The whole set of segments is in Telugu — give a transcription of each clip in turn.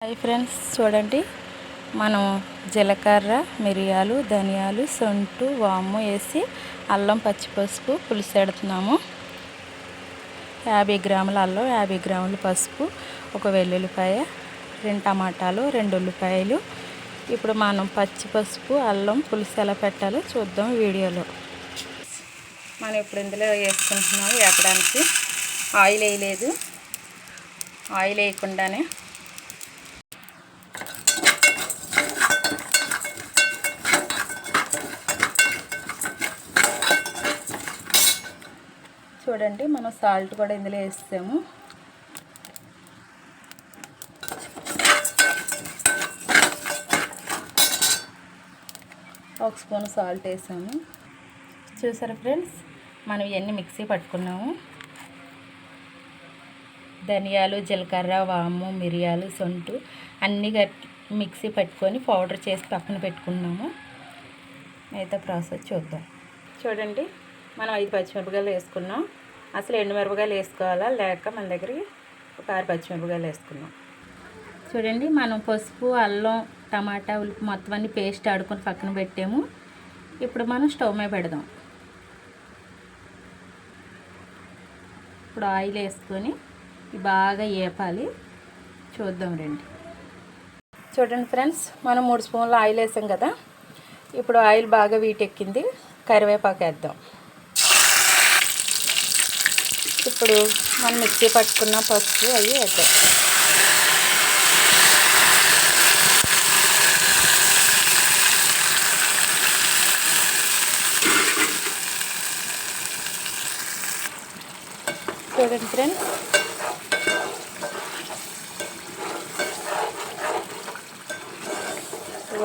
హాయ్ ఫ్రెండ్స్, చూడండి మనం జీలకర్ర, మిరియాలు, ధనియాలు, సొంటు, వాము వేసి అల్లం, పచ్చిపసుపు పులుసు పెడుతున్నాము. 50 గ్రాముల అల్లం, 50 గ్రాముల పసుపు, ఒక వెల్లుల్లిపాయ, 2 టమాటాలు, 2 ఉల్లిపాయలు. ఇప్పుడు మనం పచ్చిపసుపు అల్లం పులుసు ఎలా పెట్టాలో చూద్దాం వీడియోలో. మనం ఇప్పుడు ఇందులో వేసుకుంటున్నాము. వేపడానికి ఆయిల్ వేయలేదు, ఆయిల్ వేయకుండానే చూడండి మనం సాల్ట్ కూడా ఇందులో వేస్తాము. ఒక స్పూన్ సాల్ట్ వేసాము. చూసారా ఫ్రెండ్స్, మనం ఇవన్నీ మిక్సీ పట్టుకున్నాము. ధనియాలు, జీలకర్ర, వాము, మిరియాలు, సొంటు అన్నీ మిక్సీ పట్టుకొని పౌడర్ చేసి పక్కన పెట్టుకున్నాము. మిగతా ప్రాసెస్ చూద్దాం. చూడండి మనం 5 పచ్చిమిరపకాయలు వేసుకున్నాం. అసలు ఎండుమిరపకాయలు వేసుకోవాలా లేక మన దగ్గరికి ఒక 6 పచ్చిమిరపకాయలు వేసుకున్నాం. చూడండి మనం పసుపు, అల్లం, టమాటా, ఉల్లిపాయ మొత్తం అన్ని పేస్ట్ ఆడుకొని పక్కన పెట్టాము. ఇప్పుడు మనం స్టవ్ మీద పెడదాం. ఇప్పుడు ఆయిల్ వేసుకొని బాగా వేపాలి. చూద్దాం రండి. చూడండి ఫ్రెండ్స్, మనం 3 స్పూన్ల ఆయిల్ వేసాం కదా. ఇప్పుడు ఆయిల్ బాగా వీటెక్కింది. కరివేపాకు వేద్దాం. ఇప్పుడు మనం మిక్సీ పట్టుకున్న పసుపు అవి వేద్దాం. చూడండి ఫ్రెండ్స్,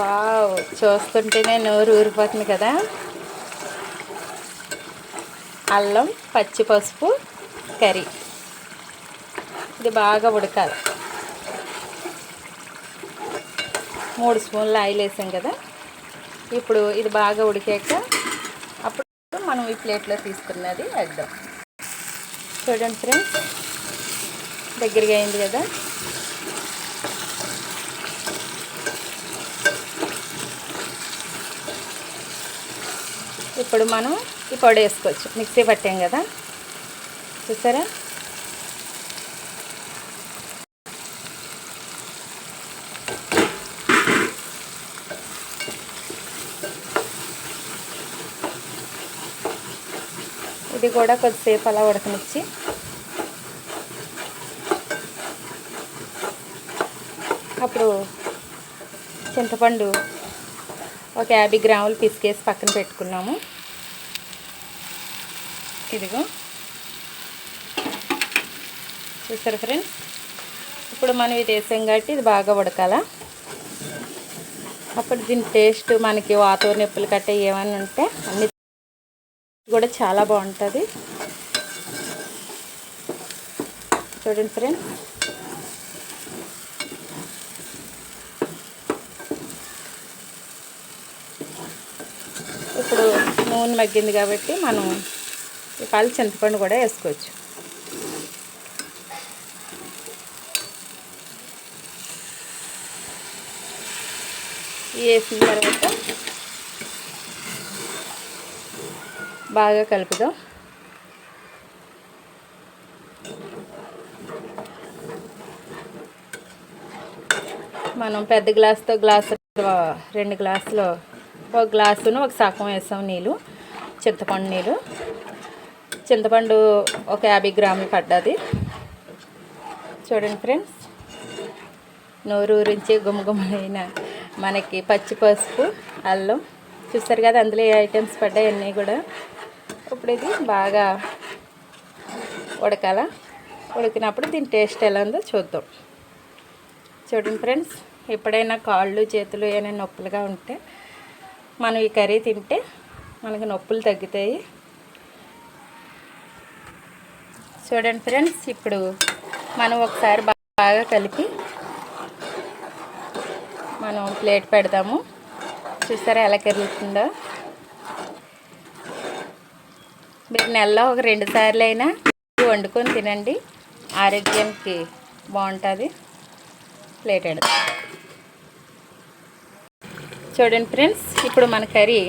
వావ్, చూస్తుంటేనే నోరు ఊరిపోతుంది కదా. అల్లం, పచ్చి పసుపు కర్రీ ఇది బాగా ఉడకాలి. 3 స్పూన్ల ఆయిల్ వేసాం కదా. ఇప్పుడు ఇది బాగా ఉడికాక అప్పుడు మనం ఈ ప్లేట్లో తీసుకున్నది వేద్దాం. చూడండి ఫ్రెండ్స్, దగ్గరగా అయింది కదా. ఇప్పుడు మనం ఈ పొడి వేసుకోవచ్చు. మిక్సీ పట్టాం కదా, చూసారా. ఇది కూడా కొద్దిసేపు అలా ఉడకనిచ్చి అప్పుడు చింతపండు ఒక 50 గ్రాములు పిసికేసి పక్కన పెట్టుకున్నాము. ఇదిగో చూసారు ఫ్రెండ్స్. ఇప్పుడు మనం ఇది వేసాం కాబట్టి ఇది బాగా ఉడకాల. అప్పుడు దీని టేస్ట్ మనకి వాతూరు నొప్పులు కట్ట ఏమైనా ఉంటే అన్ని కూడా చాలా బాగుంటుంది. చూడండి ఫ్రెండ్స్, ఇప్పుడు నూనె మగ్గింది కాబట్టి మనం ఈ పాలు చింతపండు కూడా వేసుకోవచ్చు. వేసిన తర్వాత బాగా కలుపుదాం. మనం పెద్ద గ్లాసుతో 2 గ్లాసులు, ఒక గ్లాసును ఒక సగం వేసాం నీళ్ళు, చింతపండు నీళ్ళు. చింతపండు ఒక 50 గ్రాములు పడ్డది. చూడండి ఫ్రెండ్స్, నోరు ఊరించి గుమగుమైన మనకి పచ్చి పసుపు, అల్లం చూస్తారు కదా. అందులో ఏ ఐటమ్స్ పడ్డాయి అన్నీ కూడా. ఇప్పుడు ఇది బాగా ఉడకాల. ఉడికినప్పుడు దీని టేస్ట్ ఎలా ఉందో చూద్దాం. చూడండి ఫ్రెండ్స్, ఎప్పుడైనా కాళ్ళు, చేతులు ఏమైనా నొప్పులుగా ఉంటే మనం ఈ కర్రీ తింటే మనకి నొప్పులు తగ్గుతాయి. చూడండి ఫ్రెండ్స్, ఇప్పుడు మనం ఒకసారి బాగా కలిపి మనం ప్లేట్ పెడదాము. చూసారా ఎలా కరుగుతుందో. మీరు నెలలో ఒక 2 సార్లు అయినా వండుకొని తినండి, ఆరోగ్యానికి బాగుంటుంది. ప్లేట్ పెడదాం. చూడండి ఫ్రెండ్స్, ఇప్పుడు మన కర్రీ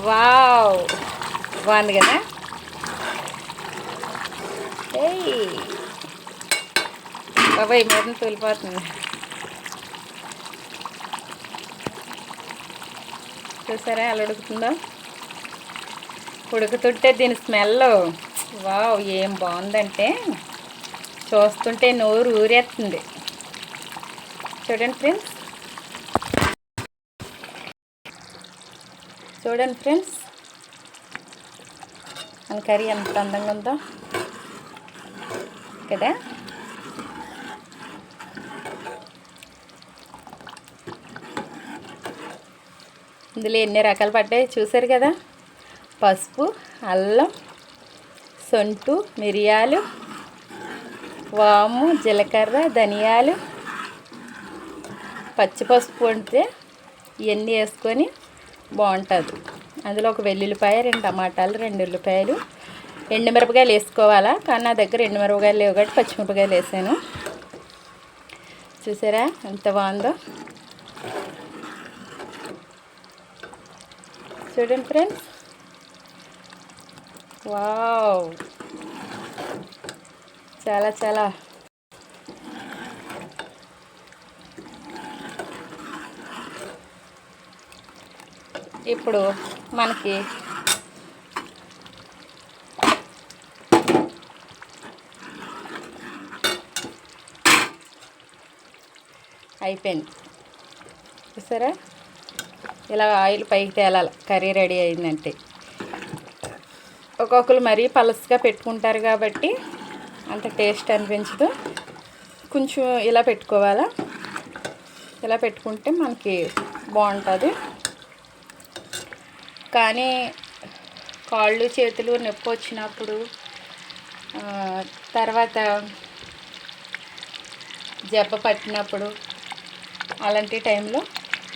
వావ్ బాగుంది కదా. ఏయ్ బాబాయ్ మొత్తం తోలిపోతుంది. చూసారా అలా ఉడుకుతుందో. ఉడుకుతుంటే దీని స్మెల్ వావ్ ఏం బాగుందంటే చూస్తుంటే నోరు ఊరేస్తుంది. చూడండి ఫ్రెండ్స్, చూడండి ఫ్రెండ్స్ మన కర్రీ ఎంత అందంగా ఉందో కదా. ఇందులో ఎన్ని రకాలు పడ్డాయి చూసారు కదా. పసుపు, అల్లం, సొంటు, మిరియాలు, వాము, జీలకర్ర, ధనియాలు, పచ్చిపసుపు వండితే ఇవన్నీ వేసుకొని బాగుంటుంది. అందులో ఒక వెల్లుల్లిపాయ, 2 టమాటాలు, 2 ఉల్లిపాయలు, ఎండుమిరపకాయలు వేసుకోవాలా. కానీ నా దగ్గర ఎండుమిరపకాయలు లేవు కాబట్టి పచ్చిమిరపకాయలు వేసాను. చూసారా ఎంత బాగుందో. చూడండి ఫ్రెండ్స్, వావ్ చాలా చాలా ఇప్పుడు మనకి అయిపోయింది. చూసారా ఇలా ఆయిల్ పైకి తేలాలి కర్రీ రెడీ అయిందంటే. ఒక్కొక్కరు మరీ పలసగా పెట్టుకుంటారు కాబట్టి అంత టేస్ట్ అనిపించదు. కొంచెం ఇలా పెట్టుకోవాలా. ఇలా పెట్టుకుంటే మనకి బాగుంటుంది. కానీ కాళ్ళు చేతులు నొప్పి వచ్చినప్పుడు, తర్వాత జబ్బ పట్టినప్పుడు, అలాంటి టైంలో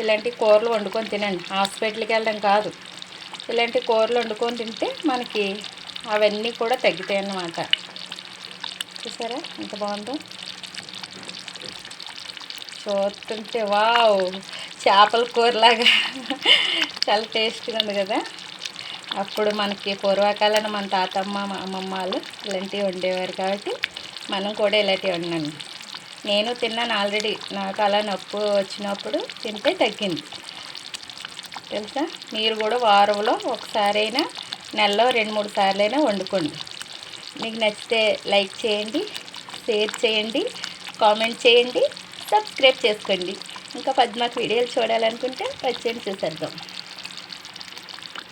ఇలాంటి కూరలు వండుకొని తినండి. హాస్పిటల్కి వెళ్ళడం కాదు, ఇలాంటి కూరలు వండుకొని తింటే మనకి అవన్నీ కూడా తగ్గుతాయి అన్నమాట. చూసారా ఎంత బాగుందో. చూస్తుంటే వావ్ చేపల కూరలాగా చాలా టేస్ట్గా ఉంది కదా. అప్పుడు మనకి పూర్వకాలం మన తాతమ్మ అమ్మమ్మ వాళ్ళు ఇలాంటివి వండేవారు కాబట్టి మనం కూడా ఇలాంటివి వండాను. నేను తిన్నాను ఆల్రెడీ. నాకు అలా నొప్పి వచ్చినప్పుడు తింటే తగ్గింది తెలుసా. మీరు కూడా వారంలో ఒకసారైనా, నెలలో 2-3 సార్లైనా వండుకోండి. మీకు నచ్చితే లైక్ చేయండి, షేర్ చేయండి, కామెంట్ చేయండి, సబ్స్క్రైబ్ చేసుకోండి. ఇంకా పద్మాకు వీడియోలు చూడాలనుకుంటే వచ్చేయండి చూసేద్దాం.